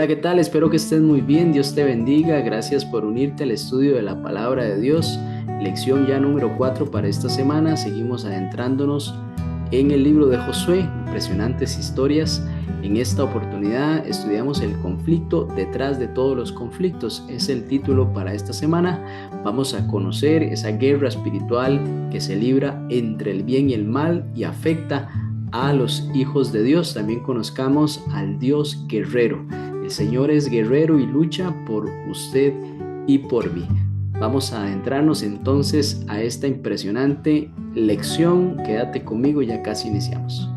Hola, ¿qué tal? Espero que estés muy bien. Dios te bendiga. Gracias por unirte al estudio de la palabra de Dios. Lección ya número 4 para esta semana. Seguimos adentrándonos en el libro de Josué. Impresionantes historias. En esta oportunidad estudiamos el conflicto detrás de todos los conflictos. Es el título para esta semana. Vamos a conocer esa guerra espiritual que se libra entre el bien y el mal y afecta a los hijos de Dios. También conozcamos al Dios guerrero. El Señor es guerrero y lucha por usted y por mí. Vamos a adentrarnos entonces a esta impresionante lección. Quédate conmigo, ya casi iniciamos.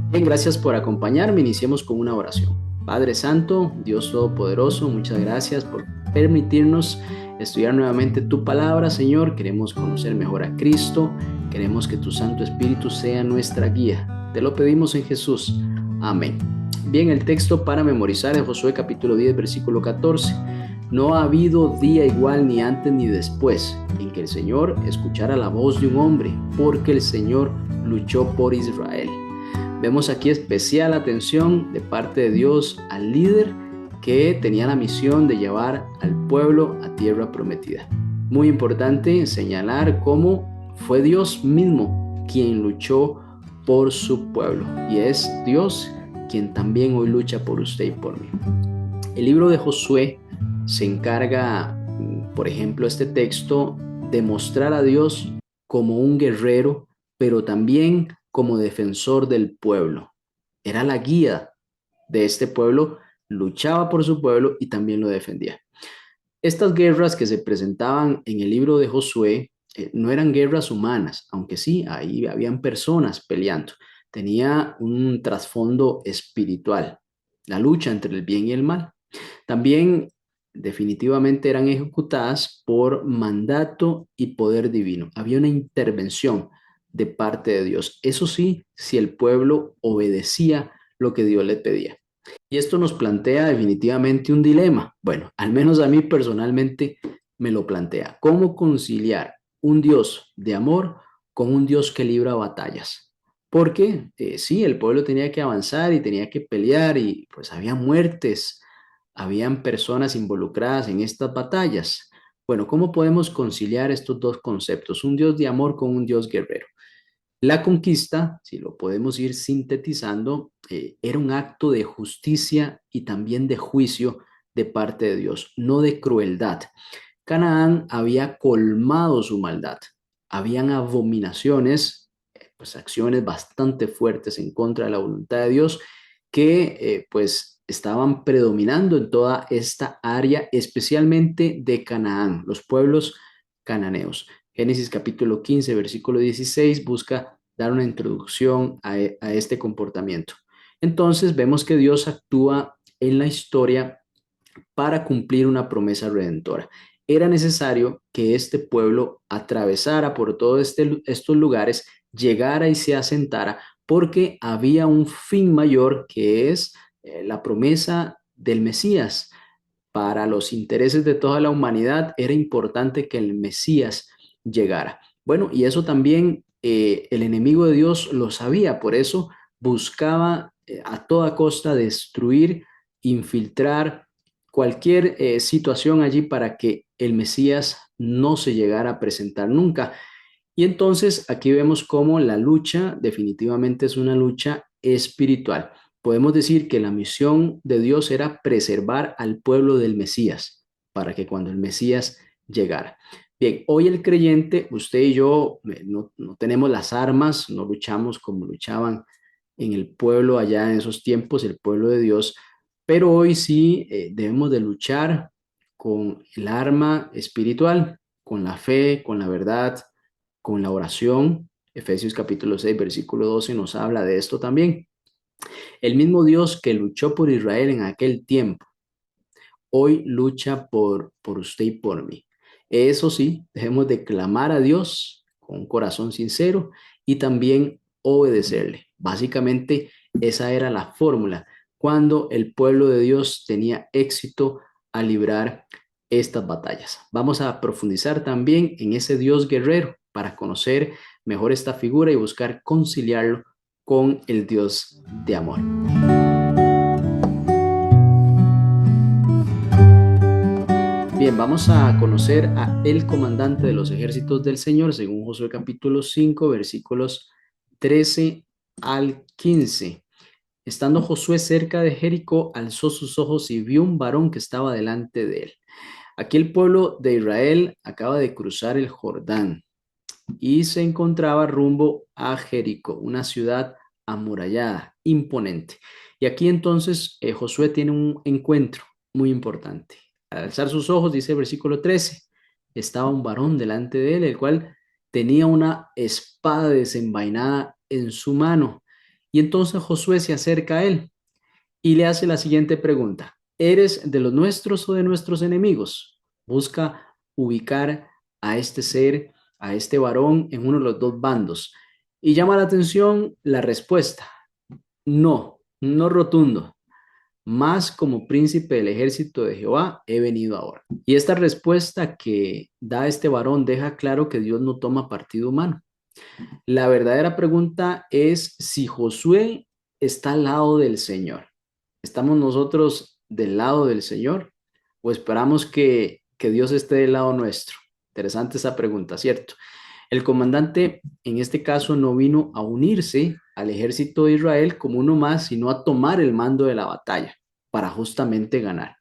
Bien, gracias por acompañarme. Iniciemos con una oración. Padre Santo, Dios Todopoderoso, muchas gracias por permitirnos estudiar nuevamente tu palabra, Señor. Queremos conocer mejor a Cristo. Queremos que tu Santo Espíritu sea nuestra guía. Te lo pedimos en Jesús. Amén. Bien, el texto para memorizar es Josué capítulo 10, versículo 14. No ha habido día igual ni antes ni después en que el Señor escuchara la voz de un hombre, porque el Señor luchó por Israel. Vemos aquí especial atención de parte de Dios al líder que tenía la misión de llevar al pueblo a tierra prometida. Muy importante señalar cómo fue Dios mismo quien luchó por su pueblo, y es Dios quien también hoy lucha por usted y por mí. El libro de Josué se encarga, por ejemplo, este texto, de mostrar a Dios como un guerrero, pero también como defensor del pueblo. Era la guía de este pueblo, luchaba por su pueblo y también lo defendía. Estas guerras que se presentaban en el libro de Josué no eran guerras humanas, aunque sí, ahí habían personas peleando. Tenía un trasfondo espiritual, la lucha entre el bien y el mal. También definitivamente eran ejecutadas por mandato y poder divino. Había una intervención de parte de Dios. Eso sí, si el pueblo obedecía lo que Dios le pedía. Y esto nos plantea definitivamente un dilema. Bueno, al menos a mí personalmente me lo plantea. ¿Cómo conciliar un Dios de amor con un Dios que libra batallas? Porque sí, el pueblo tenía que avanzar y tenía que pelear y pues había muertes, habían personas involucradas en estas batallas. Bueno, ¿cómo podemos conciliar estos dos conceptos? Un Dios de amor con un Dios guerrero. La conquista, si lo podemos ir sintetizando, era un acto de justicia y también de juicio de parte de Dios, no de crueldad. Canaán había colmado su maldad. Habían abominaciones, pues acciones bastante fuertes en contra de la voluntad de Dios que pues estaban predominando en toda esta área, especialmente de Canaán, los pueblos cananeos. Génesis capítulo 15, versículo 16 busca dar una introducción a este comportamiento. Entonces vemos que Dios actúa en la historia para cumplir una promesa redentora. Era necesario que este pueblo atravesara por todos estos lugares, llegara y se asentara, porque había un fin mayor que es la promesa del Mesías. Para los intereses de toda la humanidad era importante que el Mesías llegara. Bueno, y eso también el enemigo de Dios lo sabía, por eso buscaba a toda costa destruir, infiltrar cualquier situación allí para que el Mesías no se llegara a presentar nunca. Y entonces aquí vemos cómo la lucha definitivamente es una lucha espiritual. Podemos decir que la misión de Dios era preservar al pueblo del Mesías para que cuando el Mesías llegara. Bien, hoy el creyente, usted y yo, no tenemos las armas, no luchamos como luchaban en el pueblo allá en esos tiempos, el pueblo de Dios, pero hoy sí debemos de luchar con el arma espiritual, con la fe, con la verdad, con la oración. Efesios capítulo 6, versículo 12 nos habla de esto también. El mismo Dios que luchó por Israel en aquel tiempo, hoy lucha por usted y por mí. Eso sí, debemos de clamar a Dios con un corazón sincero y también obedecerle. Básicamente, esa era la fórmula cuando el pueblo de Dios tenía éxito a librar estas batallas. Vamos a profundizar también en ese Dios guerrero para conocer mejor esta figura y buscar conciliarlo con el Dios de amor. Bien, vamos a conocer a el comandante de los ejércitos del Señor, según Josué capítulo 5, versículos 13 al 15. Estando Josué cerca de Jericó, alzó sus ojos y vio un varón que estaba delante de él. Aquí el pueblo de Israel acaba de cruzar el Jordán y se encontraba rumbo a Jericó, una ciudad amurallada, imponente. Y aquí entonces Josué tiene un encuentro muy importante. Al alzar sus ojos, dice el versículo 13, estaba un varón delante de él, el cual tenía una espada desenvainada en su mano. Y entonces Josué se acerca a él y le hace la siguiente pregunta: ¿eres de los nuestros o de nuestros enemigos? Busca ubicar a este ser, a este varón, en uno de los dos bandos. Y llama la atención la respuesta: no, no rotundo. Más como príncipe del ejército de Jehová he venido ahora. Y esta respuesta que da este varón deja claro que Dios no toma partido humano. La verdadera pregunta es si Josué está al lado del Señor. ¿Estamos nosotros del lado del Señor o esperamos que Dios esté del lado nuestro? Interesante esa pregunta, ¿cierto? El comandante en este caso no vino a unirse al ejército de Israel como uno más, sino a tomar el mando de la batalla para justamente ganar.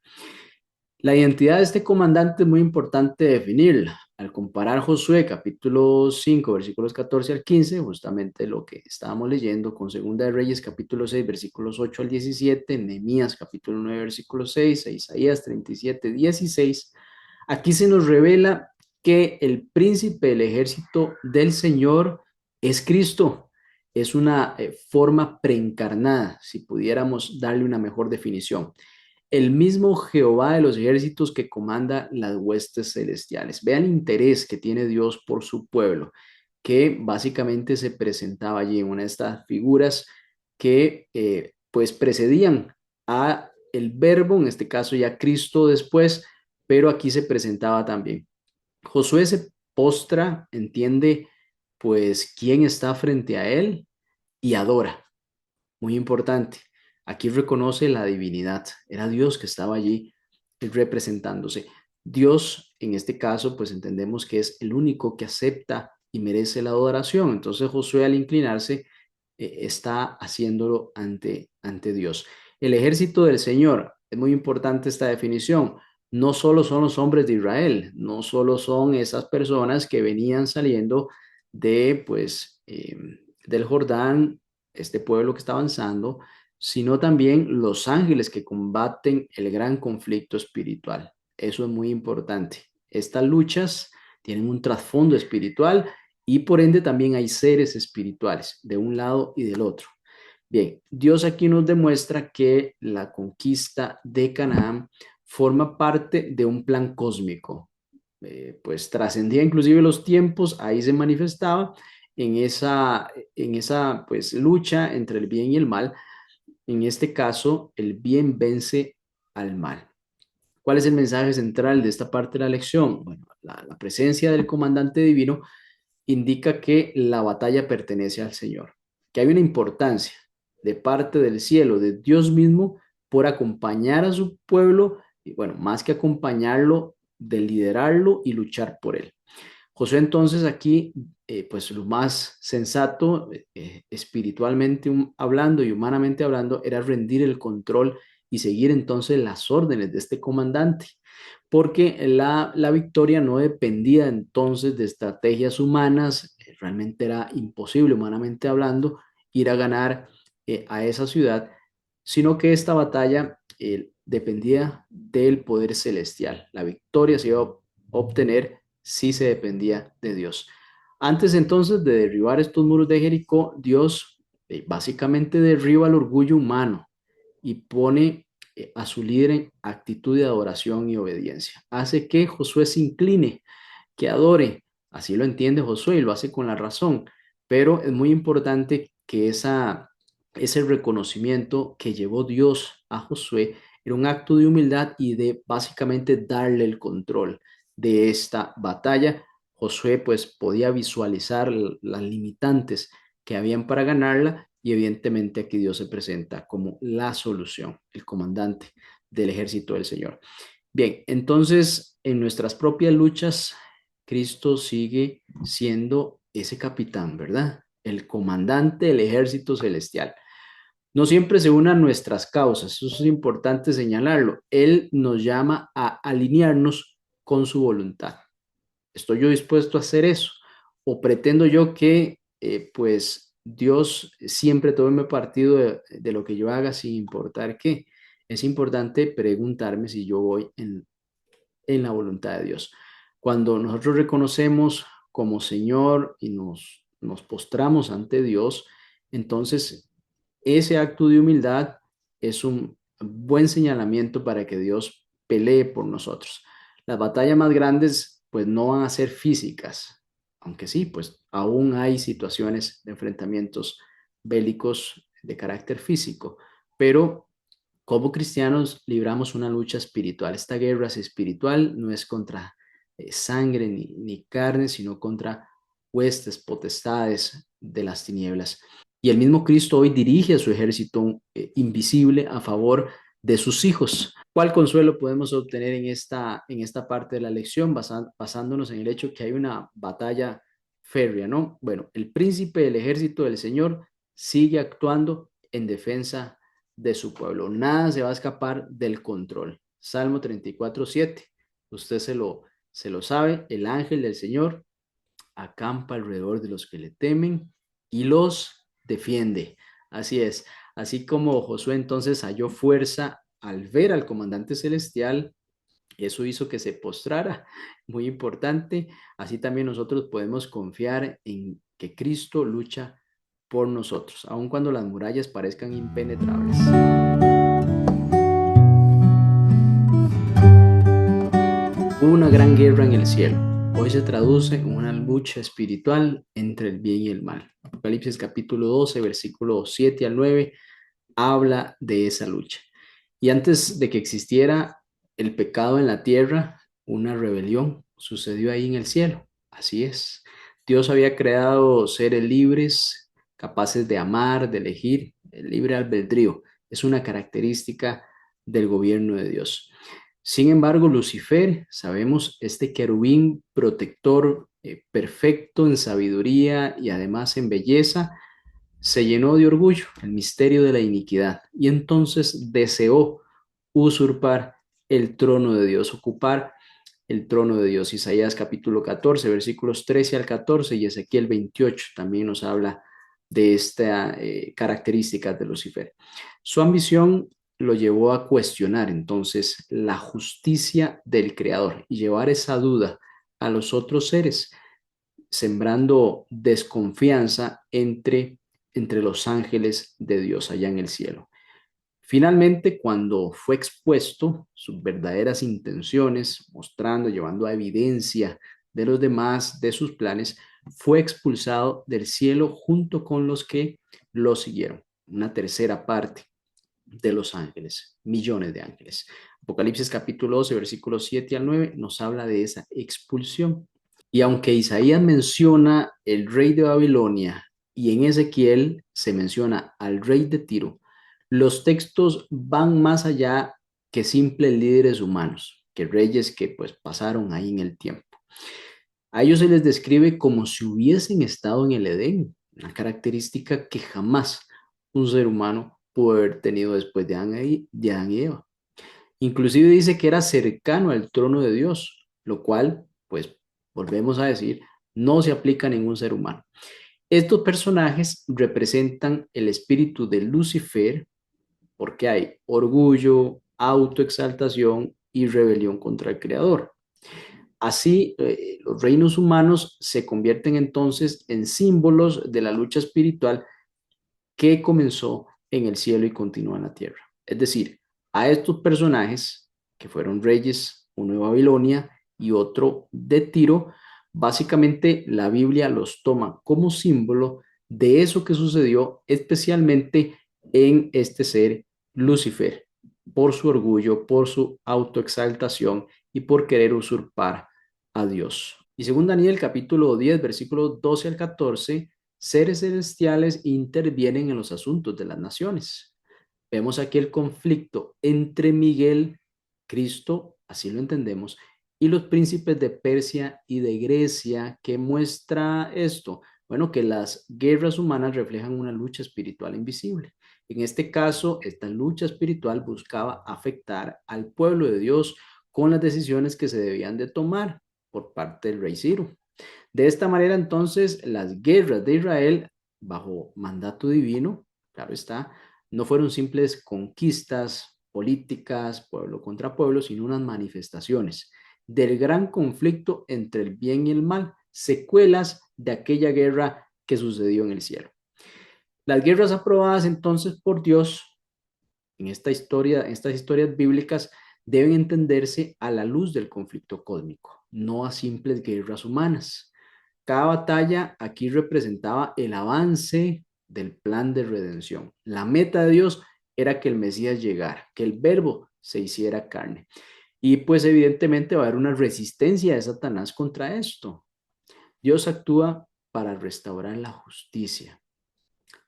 La identidad de este comandante es muy importante definirla. Al comparar Josué capítulo 5 versículos 14 al 15, justamente lo que estábamos leyendo con Segunda de Reyes capítulo 6 versículos 8 al 17, Nehemías capítulo 9 versículo 6, Isaías 37, 16, aquí se nos revela que el príncipe del ejército del Señor es Cristo. Es una forma preencarnada, si pudiéramos darle una mejor definición, el mismo Jehová de los ejércitos que comanda las huestes celestiales. Vean el interés que tiene Dios por su pueblo, que básicamente se presentaba allí en una de estas figuras que pues precedían a el verbo, en este caso ya Cristo después, pero aquí se presentaba también. Josué se postra, entiende pues quién está frente a él y adora. Muy importante. Aquí reconoce la divinidad. Era Dios que estaba allí representándose. Dios, en este caso, pues entendemos que es el único que acepta y merece la adoración. Entonces Josué, al inclinarse, está haciéndolo ante Dios. El ejército del Señor, es muy importante esta definición. No solo son los hombres de Israel, no solo son esas personas que venían saliendo de, pues, del Jordán, este pueblo que está avanzando, sino también los ángeles que combaten el gran conflicto espiritual. Eso es muy importante. Estas luchas tienen un trasfondo espiritual y por ende también hay seres espirituales de un lado y del otro. Bien, Dios aquí nos demuestra que la conquista de Canaán forma parte de un plan cósmico. Pues trascendía inclusive los tiempos, ahí se manifestaba en esa pues lucha entre el bien y el mal. En este caso, el bien vence al mal. ¿Cuál es el mensaje central de esta parte de la lección? Bueno, la presencia del comandante divino indica que la batalla pertenece al Señor, que hay una importancia de parte del cielo, de Dios mismo, por acompañar a su pueblo, y bueno, más que acompañarlo, de liderarlo y luchar por él. Josué entonces aquí, pues lo más sensato, espiritualmente hablando y humanamente hablando, era rendir el control y seguir entonces las órdenes de este comandante, porque la victoria no dependía entonces de estrategias humanas. Realmente era imposible humanamente hablando ir a ganar a esa ciudad, sino que esta batalla dependía del poder celestial. La victoria se iba a obtener si se dependía de Dios. Antes entonces de derribar estos muros de Jericó, Dios básicamente derriba el orgullo humano y pone a su líder en actitud de adoración y obediencia. Hace que Josué se incline, que adore. Así lo entiende Josué y lo hace con la razón. Pero es muy importante que ese reconocimiento que llevó Dios a Josué Era un acto de humildad y de básicamente darle el control de esta batalla. Josué pues podía visualizar las limitantes que habían para ganarla y evidentemente aquí Dios se presenta como la solución, el comandante del ejército del Señor. Bien, entonces en nuestras propias luchas, Cristo sigue siendo ese capitán, ¿verdad? El comandante del ejército celestial. No siempre se unan nuestras causas, eso es importante señalarlo. Él nos llama a alinearnos con su voluntad. ¿Estoy yo dispuesto a hacer eso? ¿O pretendo yo que pues Dios siempre tome partido de lo que yo haga sin importar qué? Es importante preguntarme si yo voy en la voluntad de Dios. Cuando nosotros reconocemos como Señor y nos postramos ante Dios, entonces ese acto de humildad es un buen señalamiento para que Dios pelee por nosotros. Las batallas más grandes pues no van a ser físicas, aunque sí, pues aún hay situaciones de enfrentamientos bélicos de carácter físico, pero como cristianos libramos una lucha espiritual. Esta guerra es espiritual, no es contra sangre ni carne, sino contra huestes, potestades de las tinieblas. Y el mismo Cristo hoy dirige a su ejército invisible a favor de sus hijos. ¿Cuál consuelo podemos obtener en esta parte de la lección basándonos en el hecho que hay una batalla férrea, ¿no? Bueno, el príncipe del ejército del Señor sigue actuando en defensa de su pueblo. Nada se va a escapar del control. Salmo 34:7. Usted se lo sabe. El ángel del Señor acampa alrededor de los que le temen y los defiende. Así es. Así como Josué entonces halló fuerza al ver al comandante celestial, eso hizo que se postrara. Muy importante. Así también nosotros podemos confiar en que Cristo lucha por nosotros, aun cuando las murallas parezcan impenetrables. Hubo una gran guerra en el cielo. Hoy se traduce en una lucha espiritual entre el bien y el mal. Apocalipsis capítulo 12, versículo 7 al 9, habla de esa lucha. Y antes de que existiera el pecado en la tierra, una rebelión sucedió ahí en el cielo. Así es. Dios había creado seres libres, capaces de amar, de elegir. El libre albedrío es una característica del gobierno de Dios. Sin embargo, Lucifer, sabemos, este querubín protector perfecto en sabiduría y además en belleza, se llenó de orgullo, el misterio de la iniquidad, y entonces deseó usurpar el trono de Dios, ocupar el trono de Dios. Isaías capítulo 14, versículos 13 al 14 y Ezequiel 28 también nos habla de esta característica de Lucifer. Su ambición lo llevó a cuestionar entonces la justicia del Creador y llevar esa duda a los otros seres, sembrando desconfianza entre los ángeles de Dios allá en el cielo. Finalmente, cuando fue expuesto sus verdaderas intenciones, mostrando, llevando a evidencia de los demás, de sus planes, fue expulsado del cielo junto con los que lo siguieron. Una tercera parte de los ángeles, millones de ángeles. Apocalipsis capítulo 12, versículos 7 al 9 nos habla de esa expulsión. Y aunque Isaías menciona el rey de Babilonia y en Ezequiel se menciona al rey de Tiro, los textos van más allá que simples líderes humanos, que reyes que pues pasaron ahí en el tiempo. A ellos se les describe como si hubiesen estado en el Edén, una característica que jamás un ser humano pudo haber tenido después de Adán y Eva. Inclusive dice que era cercano al trono de Dios, lo cual, pues, volvemos a decir, no se aplica a ningún ser humano. Estos personajes representan el espíritu de Lucifer porque hay orgullo, autoexaltación y rebelión contra el Creador. Así, los reinos humanos se convierten entonces en símbolos de la lucha espiritual que comenzó en el cielo y continúa en la tierra. Es decir, a estos personajes, que fueron reyes, uno de Babilonia y otro de Tiro, básicamente la Biblia los toma como símbolo de eso que sucedió especialmente en este ser Lucifer. por su orgullo, por su autoexaltación y por querer usurpar a Dios. Y según Daniel capítulo 10, versículos 12 al 14, seres celestiales intervienen en los asuntos de las naciones. Vemos aquí el conflicto entre Miguel, Cristo, así lo entendemos, y los príncipes de Persia y de Grecia. ¿Qué muestra esto? Bueno, que las guerras humanas reflejan una lucha espiritual invisible. En este caso, esta lucha espiritual buscaba afectar al pueblo de Dios con las decisiones que se debían de tomar por parte del rey Ciro. De esta manera, entonces, las guerras de Israel, bajo mandato divino, claro está, no fueron simples conquistas políticas, pueblo contra pueblo, sino unas manifestaciones del gran conflicto entre el bien y el mal, secuelas de aquella guerra que sucedió en el cielo. Las guerras aprobadas entonces por Dios en esta historia, en estas historias bíblicas, deben entenderse a la luz del conflicto cósmico, no a simples guerras humanas. Cada batalla aquí representaba el avance del plan de redención. La meta de Dios era que el Mesías llegara, que el verbo se hiciera carne. Y pues evidentemente va a haber una resistencia de Satanás contra esto. Dios actúa para restaurar la justicia,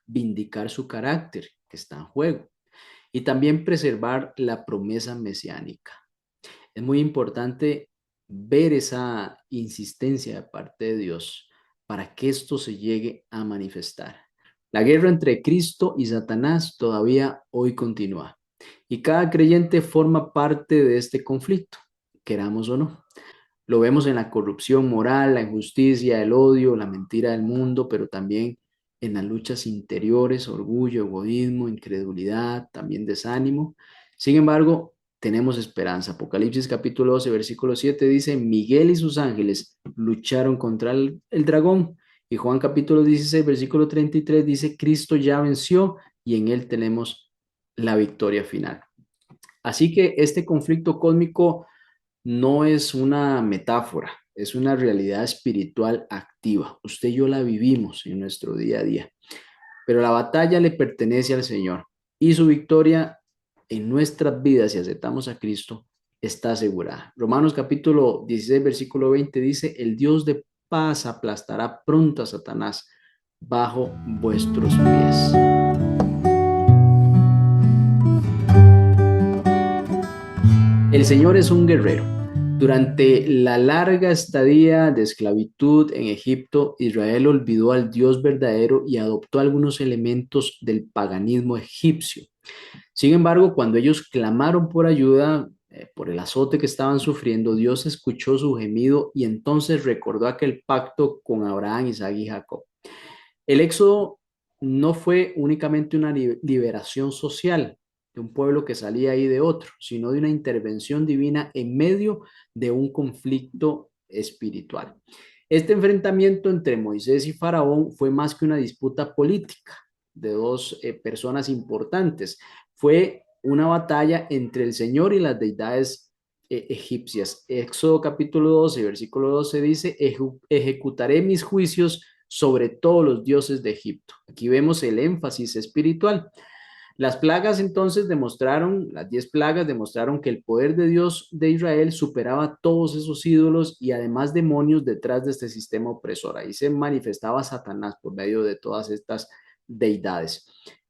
vindicar su carácter que está en juego y también preservar la promesa mesiánica. Es muy importante ver esa insistencia de parte de Dios para que esto se llegue a manifestar. La guerra entre Cristo y Satanás todavía hoy continúa y cada creyente forma parte de este conflicto, queramos o no. Lo vemos en la corrupción moral, la injusticia, el odio, la mentira del mundo, pero también en las luchas interiores, orgullo, egoísmo, incredulidad, también desánimo. Sin embargo, tenemos esperanza. Apocalipsis capítulo 12, versículo 7 dice, Miguel y sus ángeles lucharon contra el dragón. Y Juan capítulo 16, versículo 33 dice, Cristo ya venció y en él tenemos la victoria final. Así que este conflicto cósmico no es una metáfora, es una realidad espiritual activa. Usted y yo la vivimos en nuestro día a día, pero la batalla le pertenece al Señor y su victoria en nuestras vidas, si aceptamos a Cristo, está asegurada. Romanos capítulo 16, versículo 20 dice, el Dios de paz aplastará pronto a Satanás bajo vuestros pies. El Señor es un guerrero. Durante la larga estadía de esclavitud en Egipto, Israel olvidó al Dios verdadero y adoptó algunos elementos del paganismo egipcio. Sin embargo, cuando ellos clamaron por ayuda, por el azote que estaban sufriendo, Dios escuchó su gemido y entonces recordó aquel pacto con Abraham, Isaac y Jacob. El éxodo no fue únicamente una liberación social de un pueblo que salía ahí de otro, sino de una intervención divina en medio de un conflicto espiritual. Este enfrentamiento entre Moisés y Faraón fue más que una disputa política de dos personas importantes. Fue una batalla entre el Señor y las deidades egipcias. Éxodo capítulo 12, versículo 12 dice, ejecutaré mis juicios sobre todos los dioses de Egipto. Aquí vemos el énfasis espiritual. Las plagas entonces demostraron, las 10 plagas demostraron que el poder de Dios de Israel superaba todos esos ídolos y además demonios detrás de este sistema opresor. Ahí se manifestaba Satanás por medio de todas estas deidades.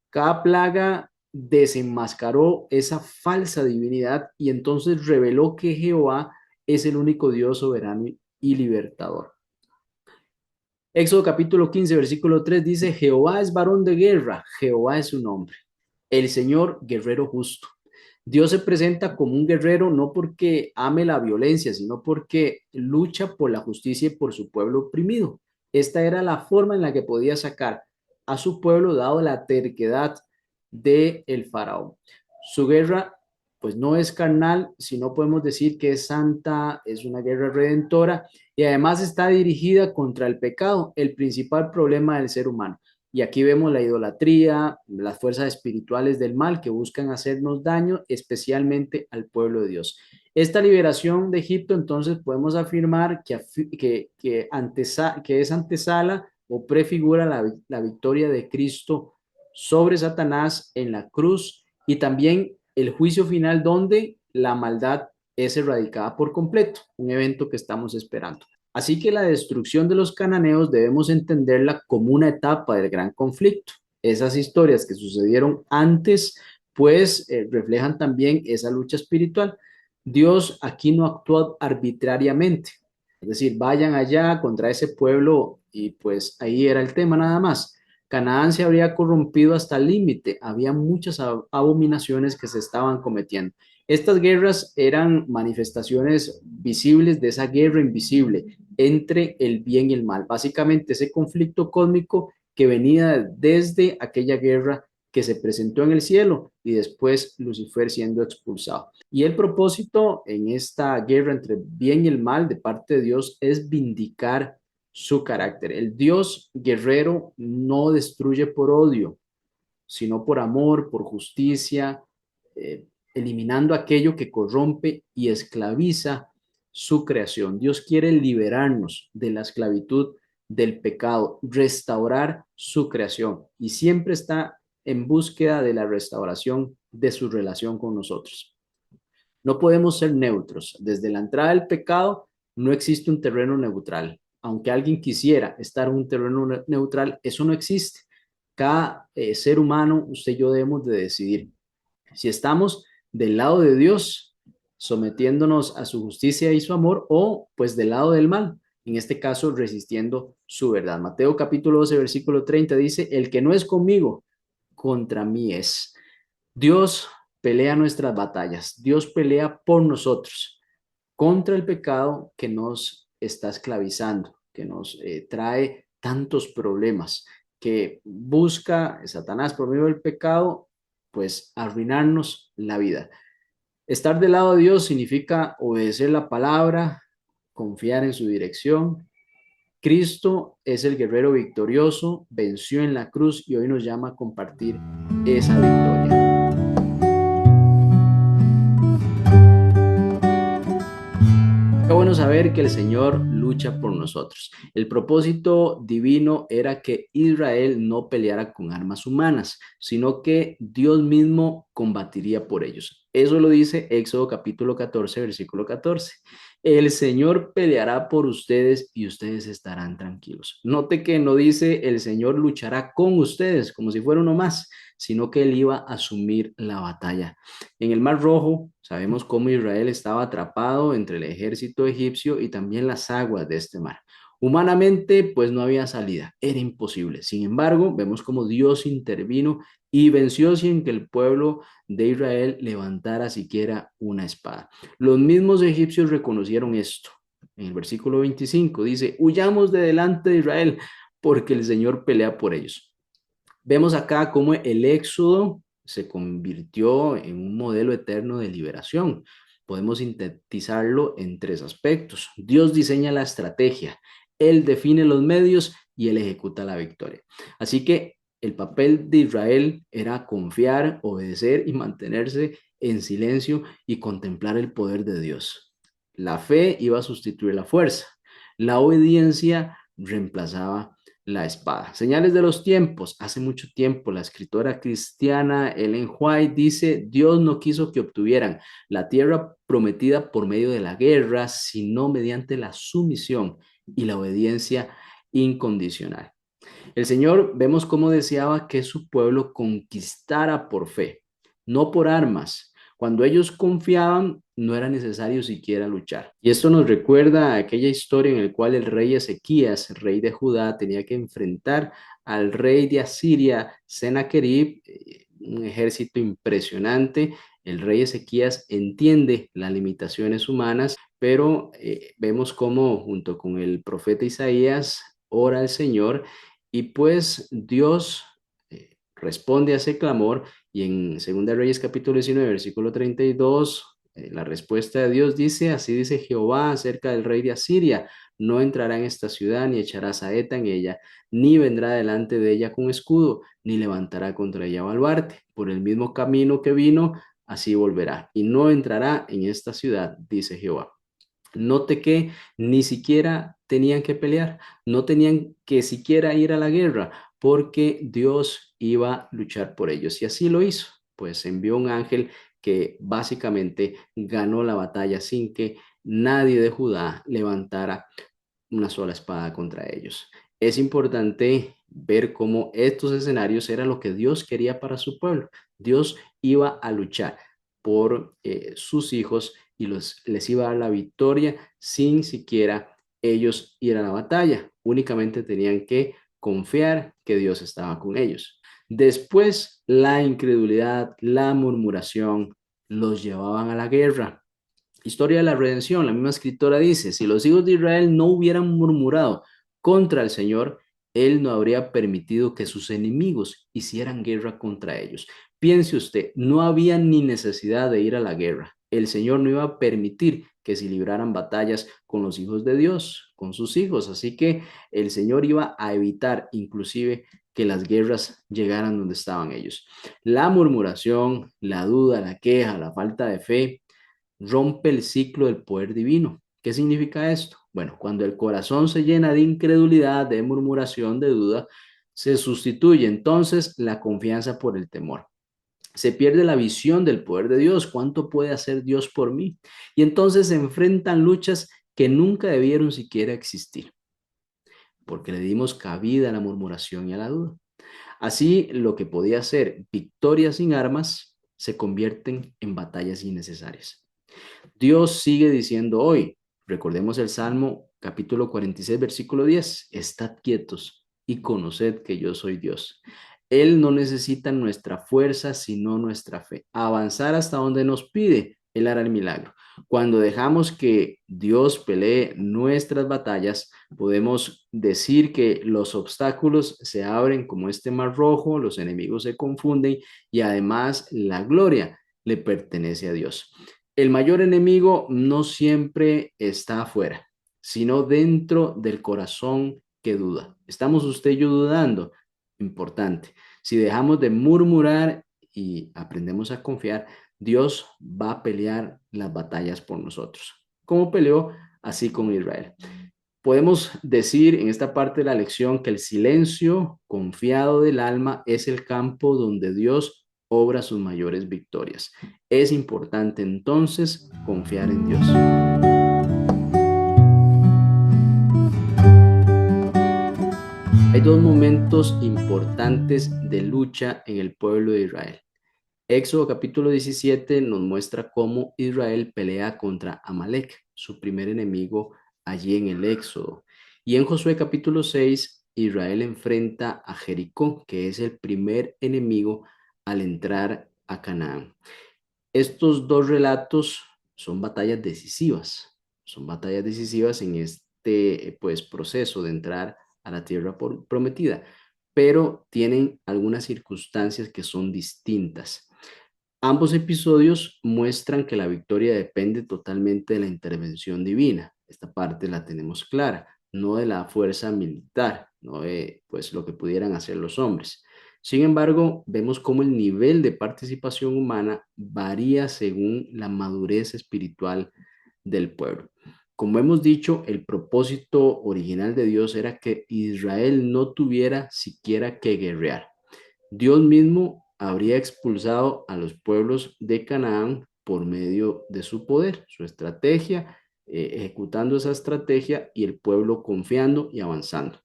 Cada plaga desenmascaró esa falsa divinidad y entonces reveló que Jehová es el único Dios soberano y libertador. Éxodo capítulo 15, versículo 3 dice, Jehová es varón de guerra, Jehová es su nombre, el Señor guerrero justo. Dios se presenta como un guerrero no porque ame la violencia, sino porque lucha por la justicia y por su pueblo oprimido. Esta era la forma en la que podía sacar a su pueblo dado la terquedad de el faraón. Su guerra pues no es carnal, sino podemos decir que es santa, es una guerra redentora y además está dirigida contra el pecado, el principal problema del ser humano. Y aquí vemos la idolatría, las fuerzas espirituales del mal que buscan hacernos daño, especialmente al pueblo de Dios. Esta liberación de Egipto, entonces, podemos afirmar que es antesala o prefigura la victoria de Cristo sobre Satanás en la cruz y también el juicio final donde la maldad es erradicada por completo, un evento que estamos esperando. Así que la destrucción de los cananeos debemos entenderla como una etapa del gran conflicto. Esas historias que sucedieron antes, pues reflejan también esa lucha espiritual. Dios aquí no actuó arbitrariamente, es decir, vayan allá contra ese pueblo y pues ahí era el tema nada más. Canaán se habría corrompido hasta el límite, había muchas abominaciones que se estaban cometiendo. Estas guerras eran manifestaciones visibles de esa guerra invisible entre el bien y el mal. Básicamente ese conflicto cósmico que venía desde aquella guerra que se presentó en el cielo y después Lucifer siendo expulsado. Y el propósito en esta guerra entre el bien y el mal de parte de Dios es vindicar su carácter. El Dios guerrero no destruye por odio, sino por amor, por justicia, eliminando aquello que corrompe y esclaviza su creación. Dios quiere liberarnos de la esclavitud del pecado, restaurar su creación y siempre está en búsqueda de la restauración de su relación con nosotros. No podemos ser neutros. Desde la entrada del pecado no existe un terreno neutral. Aunque alguien quisiera estar en un terreno neutral, eso no existe. Cada ser humano, usted y yo debemos de decidir si estamos del lado de Dios, sometiéndonos a su justicia y su amor, o pues del lado del mal, en este caso resistiendo su verdad. Mateo capítulo 12, versículo 30 dice, el que no es conmigo, contra mí es. Dios pelea nuestras batallas, Dios pelea por nosotros contra el pecado que nos está esclavizando, que nos trae tantos problemas, que busca Satanás por medio del pecado, pues arruinarnos la vida. Estar del lado de Dios significa obedecer la palabra, confiar en su dirección. Cristo es el guerrero victorioso, venció en la cruz y hoy nos llama a compartir esa victoria. Qué bueno saber que el Señor lucha por nosotros. El propósito divino era que Israel no peleara con armas humanas, sino que Dios mismo combatiría por ellos. Eso lo dice Éxodo capítulo 14, versículo 14. El Señor peleará por ustedes y ustedes estarán tranquilos. Note que no dice el Señor luchará con ustedes como si fuera uno más, sino que él iba a asumir la batalla. En el Mar Rojo sabemos cómo Israel estaba atrapado entre el ejército egipcio y también las aguas de este mar. Humanamente, pues no había salida, era imposible. Sin embargo, vemos cómo Dios intervino y venció sin que el pueblo de Israel levantara siquiera una espada. Los mismos egipcios reconocieron esto. En el versículo 25 dice, huyamos de delante de Israel porque el Señor pelea por ellos. Vemos acá cómo el éxodo se convirtió en un modelo eterno de liberación. Podemos sintetizarlo en tres aspectos. Dios diseña la estrategia, Él define los medios y Él ejecuta la victoria. Así que el papel de Israel era confiar, obedecer y mantenerse en silencio y contemplar el poder de Dios. La fe iba a sustituir la fuerza. La obediencia reemplazaba la espada. Señales de los tiempos. Hace mucho tiempo, la escritora cristiana Ellen White dice, Dios no quiso que obtuvieran la tierra prometida por medio de la guerra, sino mediante la sumisión y la obediencia incondicional. El Señor vemos cómo deseaba que su pueblo conquistara por fe, no por armas. Cuando ellos confiaban, no era necesario siquiera luchar. Y esto nos recuerda a aquella historia en la cual el rey Ezequías, rey de Judá, tenía que enfrentar al rey de Asiria, Sennacherib, un ejército impresionante. El rey Ezequías entiende las limitaciones humanas, pero vemos cómo junto con el profeta Isaías ora al Señor y pues Dios responde a ese clamor y en 2 Reyes capítulo 19 versículo 32 la respuesta de Dios dice, así dice Jehová acerca del rey de Asiria, no entrará en esta ciudad ni echará saeta en ella, ni vendrá delante de ella con escudo, ni levantará contra ella baluarte. Por el mismo camino que vino, así volverá, y no entrará en esta ciudad, dice Jehová. Note que ni siquiera tenían que pelear, no tenían que siquiera ir a la guerra, porque Dios iba a luchar por ellos. Y así lo hizo, pues envió un ángel que básicamente ganó la batalla sin que nadie de Judá levantara una sola espada contra ellos. Es importante ver cómo estos escenarios era lo que Dios quería para su pueblo. Dios iba a luchar por sus hijos y les iba a dar la victoria sin siquiera ellos ir a la batalla. Únicamente tenían que confiar que Dios estaba con ellos. Después, la incredulidad, la murmuración los llevaban a la guerra. Historia de la redención, la misma escritora dice, si los hijos de Israel no hubieran murmurado contra el Señor, Él no habría permitido que sus enemigos hicieran guerra contra ellos. Piense usted, no había ni necesidad de ir a la guerra. El Señor no iba a permitir que se libraran batallas con los hijos de Dios, con sus hijos. Así que el Señor iba a evitar inclusive que las guerras llegaran donde estaban ellos. La murmuración, la duda, la queja, la falta de fe, rompe el ciclo del poder divino. ¿Qué significa esto? Bueno, cuando el corazón se llena de incredulidad, de murmuración, de duda, se sustituye entonces la confianza por el temor. Se pierde la visión del poder de Dios. ¿Cuánto puede hacer Dios por mí? Y entonces se enfrentan luchas que nunca debieron siquiera existir, porque le dimos cabida a la murmuración y a la duda. Así, lo que podía ser victorias sin armas se convierten en batallas innecesarias. Dios sigue diciendo hoy, recordemos el Salmo capítulo 46, versículo 10, estad quietos y conoced que yo soy Dios. Él no necesita nuestra fuerza, sino nuestra fe. Avanzar hasta donde nos pide, Él hará el milagro. Cuando dejamos que Dios pelee nuestras batallas, podemos decir que los obstáculos se abren como este mar rojo, los enemigos se confunden y además la gloria le pertenece a Dios. El mayor enemigo no siempre está afuera, sino dentro del corazón que duda. ¿Estamos usted y yo dudando? Importante. Si dejamos de murmurar y aprendemos a confiar, Dios va a pelear las batallas por nosotros. ¿Cómo peleó? Así con Israel. Podemos decir en esta parte de la lección que el silencio confiado del alma es el campo donde Dios obra sus mayores victorias. Es importante entonces confiar en Dios. Hay dos momentos importantes de lucha en el pueblo de Israel. Éxodo capítulo 17 nos muestra cómo Israel pelea contra Amalek, su primer enemigo allí en el Éxodo. Y en Josué capítulo 6, Israel enfrenta a Jericó, que es el primer enemigo al entrar a Canaán. Estos dos relatos son batallas decisivas en este pues, proceso de entrar a la tierra prometida, pero tienen algunas circunstancias que son distintas. Ambos episodios muestran que la victoria depende totalmente de la intervención divina. Esta parte la tenemos clara, no de la fuerza militar, no de pues, lo que pudieran hacer los hombres. Sin embargo, vemos cómo el nivel de participación humana varía según la madurez espiritual del pueblo. Como hemos dicho, el propósito original de Dios era que Israel no tuviera siquiera que guerrear. Dios mismo habría expulsado a los pueblos de Canaán por medio de su poder, su estrategia, ejecutando esa estrategia y el pueblo confiando y avanzando.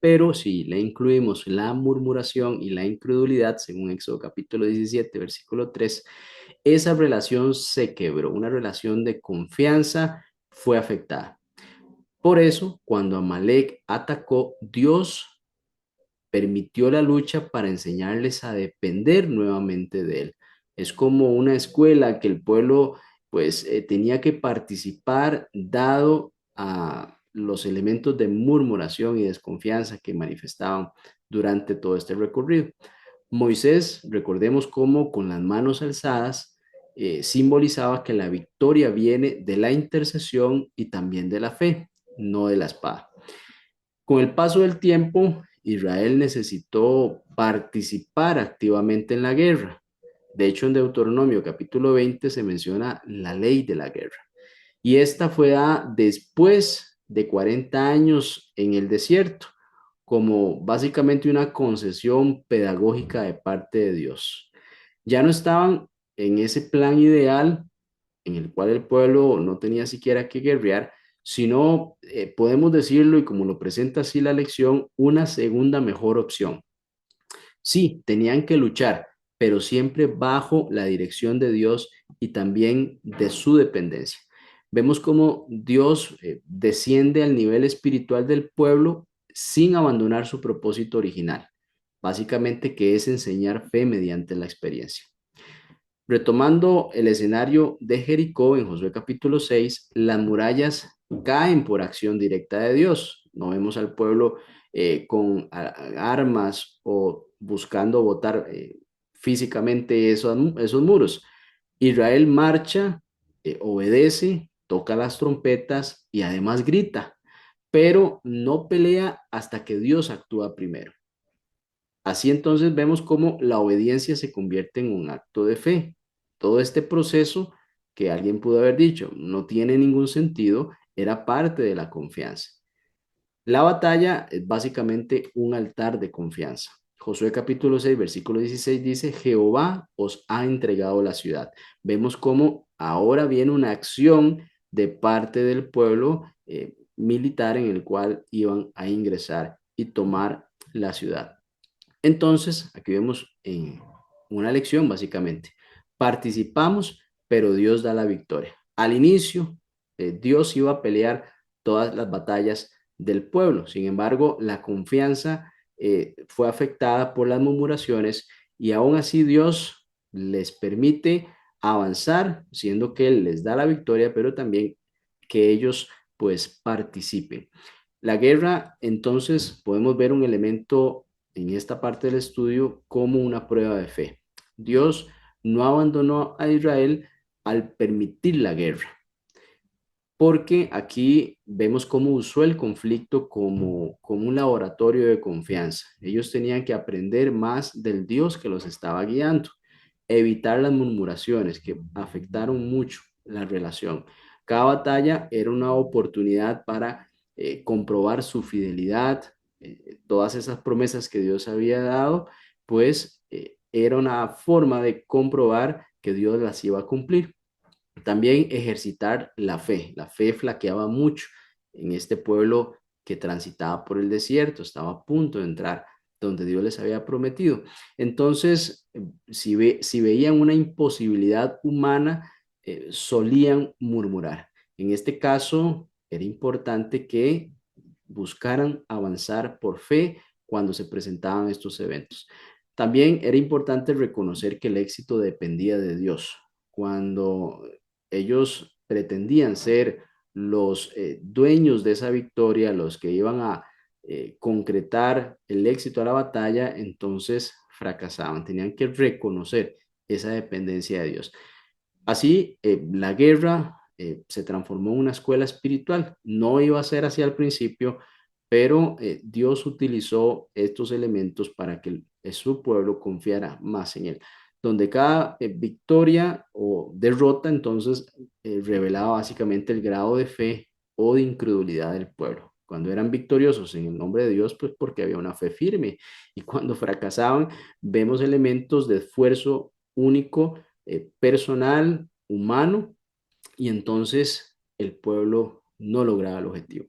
Pero si le incluimos la murmuración y la incredulidad, según Éxodo capítulo 17, versículo 3, esa relación se quebró, una relación de confianza fue afectada. Por eso, cuando Amalek atacó, Dios permitió la lucha para enseñarles a depender nuevamente de él. Es como una escuela que el pueblo pues tenía que participar dado a los elementos de murmuración y desconfianza que manifestaban durante todo este recorrido. Moisés, recordemos cómo con las manos alzadas simbolizaba que la victoria viene de la intercesión y también de la fe, no de la espada. Con el paso del tiempo, Israel necesitó participar activamente en la guerra. De hecho, en Deuteronomio capítulo 20 se menciona la ley de la guerra. Y esta fue dada después de 40 años en el desierto, como básicamente una concesión pedagógica de parte de Dios. Ya no estaban en ese plan ideal en el cual el pueblo no tenía siquiera que guerrear, sino, podemos decirlo, y como lo presenta así la lección, una segunda mejor opción. Sí, tenían que luchar, pero siempre bajo la dirección de Dios y también de su dependencia. Vemos cómo Dios desciende al nivel espiritual del pueblo sin abandonar su propósito original, básicamente que es enseñar fe mediante la experiencia. Retomando el escenario de Jericó en Josué capítulo 6, las murallas caen por acción directa de Dios. No vemos al pueblo con armas o buscando botar físicamente esos muros. Israel marcha, obedece, toca las trompetas y además grita, pero no pelea hasta que Dios actúa primero. Así entonces vemos cómo la obediencia se convierte en un acto de fe. Todo este proceso que alguien pudo haber dicho no tiene ningún sentido, era parte de la confianza. La batalla es básicamente un altar de confianza. Josué capítulo 6, versículo 16 dice, Jehová os ha entregado la ciudad. Vemos cómo ahora viene una acción de parte del pueblo militar en el cual iban a ingresar y tomar la ciudad. Entonces, aquí vemos una lección básicamente. Participamos, pero Dios da la victoria. Al inicio, Dios iba a pelear todas las batallas del pueblo. Sin embargo, la confianza fue afectada por las murmuraciones y aún así Dios les permite avanzar, siendo que Él les da la victoria, pero también que ellos pues participen. La guerra, entonces, podemos ver un elemento en esta parte del estudio como una prueba de fe. Dios no abandonó a Israel al permitir la guerra, porque aquí vemos cómo usó el conflicto como un laboratorio de confianza. Ellos tenían que aprender más del Dios que los estaba guiando, evitar las murmuraciones que afectaron mucho la relación. Cada batalla era una oportunidad para comprobar su fidelidad, todas esas promesas que Dios había dado, pues era una forma de comprobar que Dios las iba a cumplir. También ejercitar la fe. La fe flaqueaba mucho en este pueblo que transitaba por el desierto, estaba a punto de entrar donde Dios les había prometido. Entonces, si veían una imposibilidad humana, solían murmurar. En este caso, era importante que buscaran avanzar por fe cuando se presentaban estos eventos. También era importante reconocer que el éxito dependía de Dios. Cuando ellos pretendían ser los dueños de esa victoria, los que iban a concretar el éxito a la batalla, entonces fracasaban. Tenían que reconocer esa dependencia de Dios. Así, la guerra se transformó en una escuela espiritual. No iba a ser así al principio, pero Dios utilizó estos elementos para que su pueblo confiara más en él. Donde cada victoria o derrota entonces revelaba básicamente el grado de fe o de incredulidad del pueblo. Cuando eran victoriosos en el nombre de Dios, pues porque había una fe firme. Y cuando fracasaban, vemos elementos de esfuerzo único, personal, humano, y entonces el pueblo no lograba el objetivo.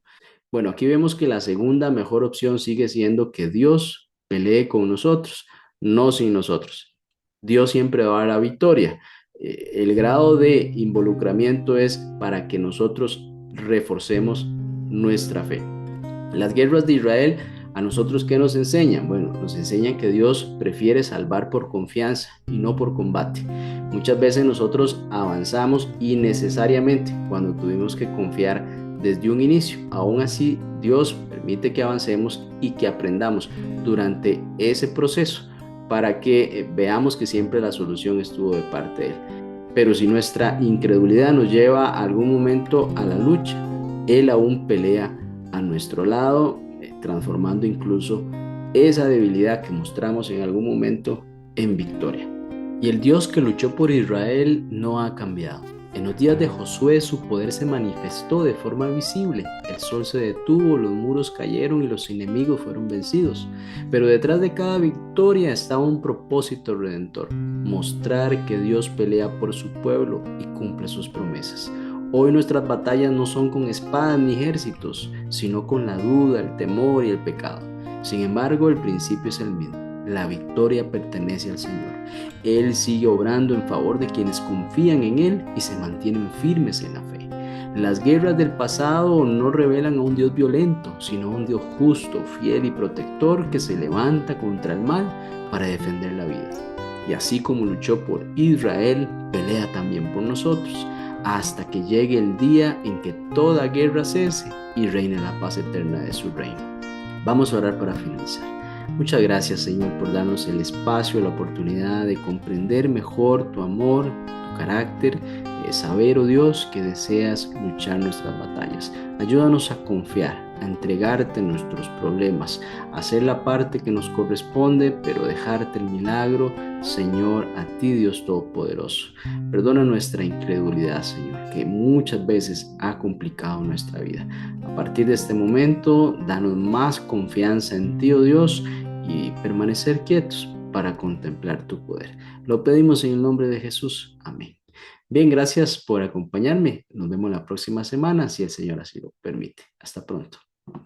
Bueno, aquí vemos que la segunda mejor opción sigue siendo que Dios pelee con nosotros, no sin nosotros. Dios siempre va a dar la victoria. El grado de involucramiento es para que nosotros reforcemos nuestra fe. Las guerras de Israel, ¿a nosotros qué nos enseñan? Bueno, nos enseñan que Dios prefiere salvar por confianza y no por combate. Muchas veces nosotros avanzamos innecesariamente cuando tuvimos que confiar desde un inicio. Aún así, Dios permite que avancemos y que aprendamos durante ese proceso para que veamos que siempre la solución estuvo de parte de Él. Pero si nuestra incredulidad nos lleva a algún momento a la lucha, Él aún pelea a nuestro lado, transformando incluso esa debilidad que mostramos en algún momento en victoria. Y el Dios que luchó por Israel no ha cambiado. En los días de Josué su poder se manifestó de forma visible. El sol se detuvo, los muros cayeron y los enemigos fueron vencidos. Pero detrás de cada victoria estaba un propósito redentor: mostrar que Dios pelea por su pueblo y cumple sus promesas. Hoy nuestras batallas no son con espadas ni ejércitos, sino con la duda, el temor y el pecado. Sin embargo, el principio es el mismo: la victoria pertenece al Señor. Él sigue obrando en favor de quienes confían en Él y se mantienen firmes en la fe. Las guerras del pasado no revelan a un Dios violento, sino a un Dios justo, fiel y protector que se levanta contra el mal para defender la vida. Y así como luchó por Israel, pelea también por nosotros, hasta que llegue el día en que toda guerra cese y reine la paz eterna de su reino. Vamos a orar para finalizar. Muchas gracias, Señor, por darnos el espacio, la oportunidad de comprender mejor tu amor, tu carácter, saber, oh Dios, que deseas luchar nuestras batallas. Ayúdanos a confiar, a entregarte nuestros problemas, a hacer la parte que nos corresponde, pero dejarte el milagro, Señor, a ti, Dios Todopoderoso. Perdona nuestra incredulidad, Señor, que muchas veces ha complicado nuestra vida. A partir de este momento, danos más confianza en ti, oh Dios, y permanecer quietos para contemplar tu poder. Lo pedimos en el nombre de Jesús. Amén. Bien, gracias por acompañarme. Nos vemos la próxima semana, si el Señor así lo permite. Hasta pronto.